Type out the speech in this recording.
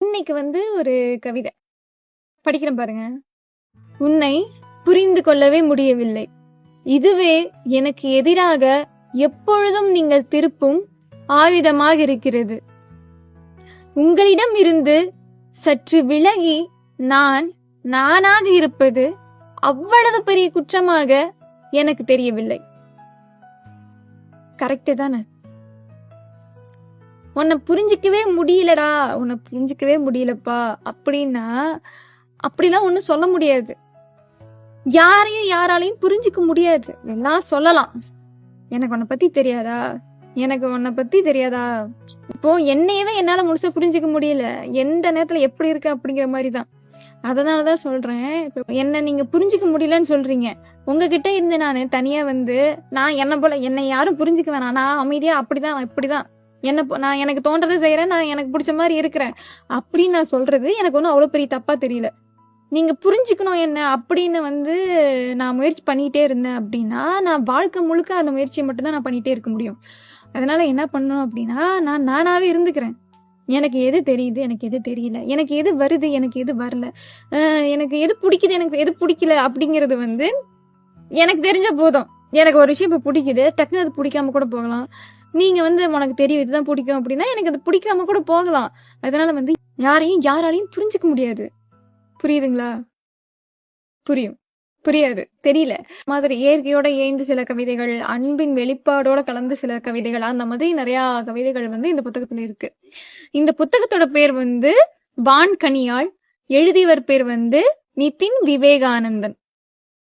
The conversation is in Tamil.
இன்னைக்கு ஒரு கவிதை படிக்கிறேன் பாருங்க. உன்னை புரிந்து கொள்ளவே முடியவில்லை. இதுவே எனக்கு எதிராக எப்பொழுதும் நீங்கள் திருப்பும் ஆயுதமாக இருக்கிறது. உங்களிடம் இருந்து சற்று விலகி நான் நானாக இருப்பது அவ்வளவு பெரிய குற்றமாக எனக்கு தெரியவில்லை. கரெக்டு தானே? உன்னை புரிஞ்சிக்கவே முடியலடா, உன்னை புரிஞ்சிக்கவே முடியலப்பா அப்படின்னா அப்படிலாம் ஒன்றும் சொல்ல முடியாது. யாரையும் யாராலையும் புரிஞ்சிக்க முடியாது. எல்லாம் சொல்லலாம், எனக்கு உன்னை பத்தி தெரியாதா, எனக்கு உன்னை பத்தி தெரியாதா. இப்போ என்னையவே என்னால முழுசா புரிஞ்சிக்க முடியல. எந்த நேரத்துல எப்படி இருக்கு அப்படிங்கிற மாதிரிதான். அதனாலதான் சொல்றேன், என்ன நீங்க புரிஞ்சிக்க முடியலன்னு சொல்றீங்க. உங்ககிட்ட இருந்து நான் தனியா நான் என்ன போல என்னை யாரும் புரிஞ்சுக்க வேணாம், நான் அமைதியா அப்படிதான் இப்படிதான் நான் எனக்கு தோன்றதை செய்யறேன், நான் எனக்கு பிடிச்ச மாதிரி இருக்கிறேன் அப்படின்னு நான் சொல்றது எனக்கு ஒன்றும் அவ்வளோ பெரிய தப்பா தெரியல. நீங்க புரிஞ்சுக்கணும் என்ன அப்படின்னு நான் முயற்சி பண்ணிட்டே இருந்தேன் அப்படின்னா நான் வாழ்க்கை முழுக்க அந்த முயற்சியை மட்டும்தான் நான் பண்ணிட்டே இருக்க முடியும். அதனால என்ன பண்ணணும் அப்படின்னா நான் நானாவே இருந்துக்கிறேன். எனக்கு எது தெரியுது, எனக்கு எது தெரியல, எனக்கு எது வருது, எனக்கு எது வரல, எனக்கு எது பிடிக்குது, எனக்கு எது பிடிக்கல அப்படிங்கிறது எனக்கு தெரிஞ்ச போதும். எனக்கு ஒரு விஷயம் இப்போ பிடிக்குது, டக்குனு அது பிடிக்காம கூட போகலாம். நீங்க உனக்கு தெரியும் இதுதான் பிடிக்கும் அப்படின்னா எனக்கு அது பிடிக்காம கூட போகலாம். அதனால யாரையும் யாராலையும் புரிஞ்சுக்க முடியாது. புரியுதுங்களா? புரியும், புரியாது, தெரியல மாதிரி இயற்கையோட ஏய்ந்து சில கவிதைகள், அன்பின் வெளிப்பாடோட கலந்து சில கவிதைகள், அந்த மாதிரி நிறைய கவிதைகள் இந்த புத்தகத்துல இருக்கு. இந்த புத்தகத்தோட பேர் வான்கனியாள். எழுதியவர் பேர் நிதின் விவேகானந்தன்.